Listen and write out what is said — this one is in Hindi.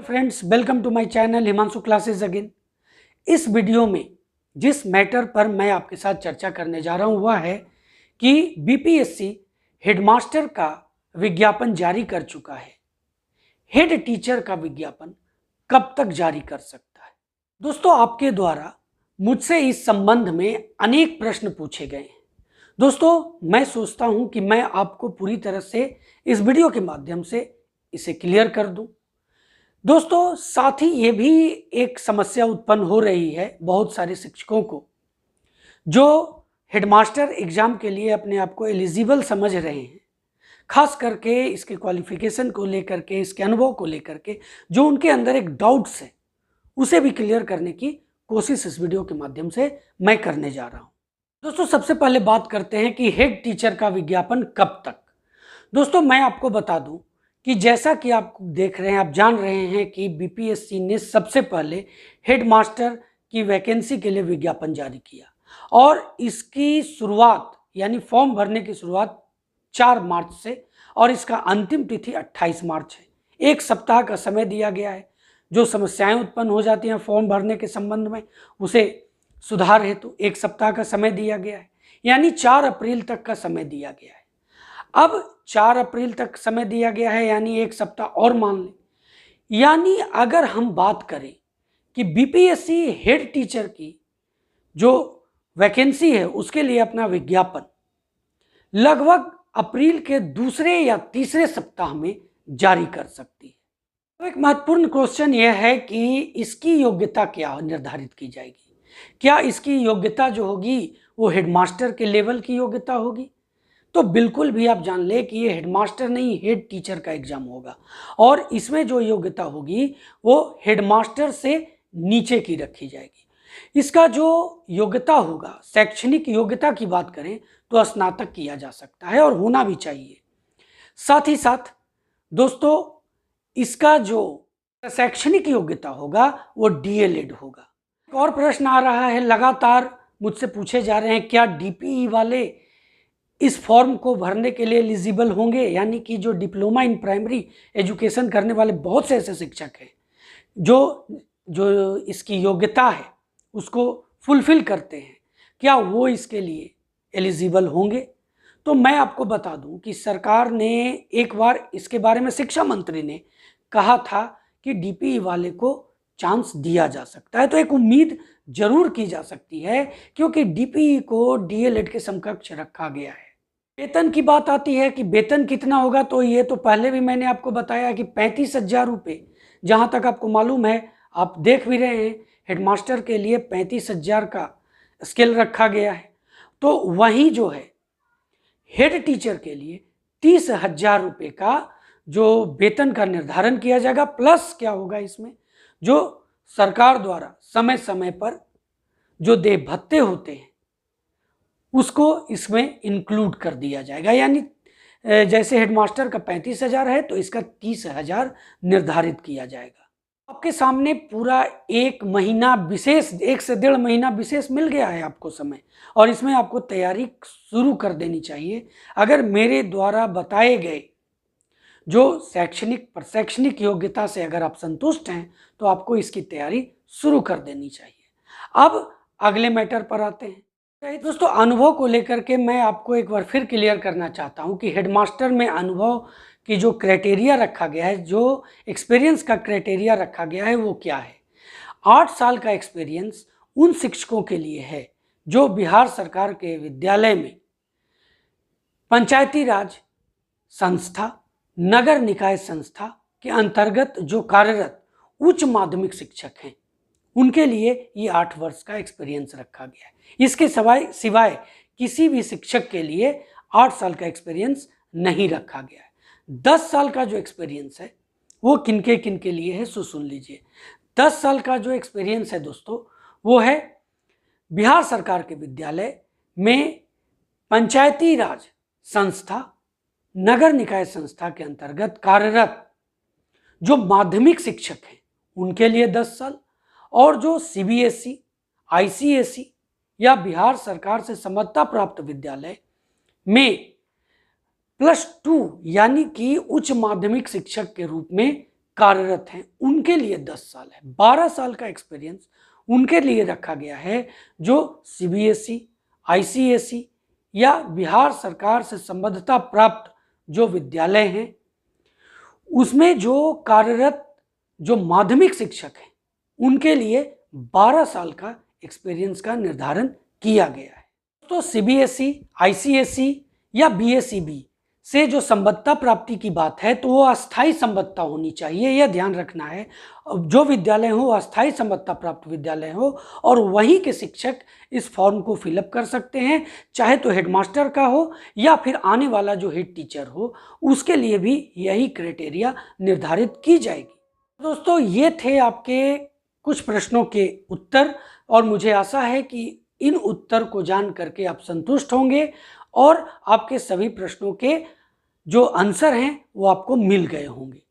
Friends, welcome to my channel Himanshu classes again. इस वीडियो में जिस मैटर पर मैं आपके साथ चर्चा करने जा रहा हूं वह है कि बीपीएससी हेडमास्टर का विज्ञापन जारी कर चुका है। हेड टीचर का विज्ञापन कब तक जारी कर सकता है? दोस्तों, आपके द्वारा मुझसे इस संबंध में अनेक प्रश्न पूछे गए हैं। दोस्तों, मैं सोचता हूं कि मैं आपको पूरी तरह से इस वीडियो के माध्यम से इसे क्लियर कर दूं। दोस्तों, साथ ही ये भी एक समस्या उत्पन्न हो रही है बहुत सारे शिक्षकों को जो हेडमास्टर एग्जाम के लिए अपने आप को एलिजिबल समझ रहे हैं, खास करके इसके क्वालिफिकेशन को लेकर के, इसके अनुभव को लेकर के जो उनके अंदर एक डाउट्स है उसे भी क्लियर करने की कोशिश इस वीडियो के माध्यम से मैं करने जा रहा हूं। दोस्तों, सबसे पहले बात करते हैं कि हेड टीचर का विज्ञापन कब तक। दोस्तों, मैं आपको बता दूं कि जैसा कि आप देख रहे हैं, आप जान रहे हैं कि बीपीएससी ने सबसे पहले हेडमास्टर की वैकेंसी के लिए विज्ञापन जारी किया और इसकी शुरुआत यानी फॉर्म भरने की शुरुआत 4 मार्च से और इसका अंतिम तिथि 28 मार्च है। एक सप्ताह का समय दिया गया है। जो समस्याएं उत्पन्न हो जाती हैं फॉर्म भरने के संबंध में उसे सुधार हेतु एक सप्ताह का समय दिया गया है, यानी 4 अप्रैल तक का समय दिया गया है। अब 4 अप्रैल तक समय दिया गया है, यानी एक सप्ताह और मान लें। यानी अगर हम बात करें कि बीपीएससी हेड टीचर की जो वैकेंसी है उसके लिए अपना विज्ञापन लगभग अप्रैल के दूसरे या तीसरे सप्ताह में जारी कर सकती है। तो एक महत्वपूर्ण क्वेश्चन यह है कि इसकी योग्यता क्या निर्धारित की जाएगी। क्या इसकी योग्यता जो होगी वो हेडमास्टर के लेवल की योग्यता होगी? तो बिल्कुल भी आप जान ले कि ये हेडमास्टर नहीं, हेड टीचर का एग्जाम होगा और इसमें जो योग्यता होगी वो हेडमास्टर से नीचे की रखी जाएगी। इसका जो योग्यता होगा, शैक्षणिक योग्यता की बात करें तो स्नातक किया जा सकता है और होना भी चाहिए। साथ ही साथ दोस्तों, इसका जो शैक्षणिक योग्यता होगा वो डीएलएड होगा। एक और प्रश्न आ रहा है, लगातार मुझसे पूछे जा रहे हैं, क्या डीपीई वाले इस फॉर्म को भरने के लिए एलिजिबल होंगे? यानी कि जो डिप्लोमा इन प्राइमरी एजुकेशन करने वाले बहुत से ऐसे शिक्षक हैं जो जो इसकी योग्यता है उसको फुलफिल करते हैं, क्या वो इसके लिए एलिजिबल होंगे? तो मैं आपको बता दूं कि सरकार ने एक बार इसके बारे में, शिक्षा मंत्री ने कहा था कि डीपीई वाले को चांस दिया जा सकता है। तो एक उम्मीद जरूर की जा सकती है क्योंकि डीपीई को डीएलएड के समकक्ष रखा गया है। वेतन की बात आती है कि वेतन कितना होगा, तो ये तो पहले भी मैंने आपको बताया कि 35,000 रुपये, जहाँ तक आपको मालूम है, आप देख भी रहे हैं हेडमास्टर के लिए 35,000 का स्केल रखा गया है। तो वहीं जो है हेड टीचर के लिए 30,000 रुपये का जो वेतन का निर्धारण किया जाएगा, प्लस क्या होगा इसमें जो सरकार द्वारा समय समय पर जो देय भत्ते होते हैं उसको इसमें इंक्लूड कर दिया जाएगा। यानी जैसे हेडमास्टर का 35,000 है तो इसका 30,000 निर्धारित किया जाएगा। आपके सामने पूरा 1 महीना विशेष, 1 से 1.5 महीना विशेष मिल गया है आपको समय, और इसमें आपको तैयारी शुरू कर देनी चाहिए। अगर मेरे द्वारा बताए गए जो शैक्षणिक योग्यता से अगर आप संतुष्ट हैं तो आपको इसकी तैयारी शुरू कर देनी चाहिए। अब अगले मैटर पर आते हैं। दोस्तों, अनुभव को लेकर के मैं आपको एक बार फिर क्लियर करना चाहता हूं कि हेडमास्टर में अनुभव की जो क्राइटेरिया रखा गया है, जो एक्सपीरियंस का क्राइटेरिया रखा गया है वो क्या है। 8 साल का एक्सपीरियंस उन शिक्षकों के लिए है जो बिहार सरकार के विद्यालय में पंचायती राज संस्था, नगर निकाय संस्था के अंतर्गत जो कार्यरत उच्च माध्यमिक शिक्षक हैं उनके लिए ये 8 वर्ष का एक्सपीरियंस रखा गया है। इसके सिवाय किसी भी शिक्षक के लिए 8 साल का एक्सपीरियंस नहीं रखा गया है। 10 साल का जो एक्सपीरियंस है वो किनके लिए है, सो सुन लीजिए। 10 साल का जो एक्सपीरियंस है दोस्तों वो है बिहार सरकार के विद्यालय में पंचायती राज संस्था, नगर निकाय संस्था के अंतर्गत कार्यरत जो माध्यमिक शिक्षक हैं उनके लिए 10 साल, और जो सीबीएसई, आईसीएसई या बिहार सरकार से समर्था प्राप्त विद्यालय में +2 यानी कि उच्च माध्यमिक शिक्षक के रूप में कार्यरत हैं उनके लिए 10 साल है। 12 साल का एक्सपीरियंस उनके लिए रखा गया है जो सीबीएसई, आईसीएसई या बिहार सरकार से संबद्धता प्राप्त जो विद्यालय हैं उसमें जो कार्यरत जो माध्यमिक शिक्षक हैं उनके लिए 12 साल का एक्सपीरियंस का निर्धारण किया गया है। तो सीबीएसई, आईसीएसई या बीएसईबी से जो संबद्धता प्राप्ति की बात है तो वो अस्थायी संबद्धता होनी चाहिए, यह ध्यान रखना है। जो विद्यालय हो अस्थायी संबद्धता प्राप्त विद्यालय हो और वहीं के शिक्षक इस फॉर्म को फिलअप कर सकते हैं, चाहे तो हेडमास्टर का हो या फिर आने वाला जो हेड टीचर हो उसके लिए भी यही क्राइटेरिया निर्धारित की जाएगी। दोस्तों ये थे आपके कुछ प्रश्नों के उत्तर और मुझे आशा है कि इन उत्तर को जान करके आप संतुष्ट होंगे और आपके सभी प्रश्नों के जो आंसर हैं वो आपको मिल गए होंगे।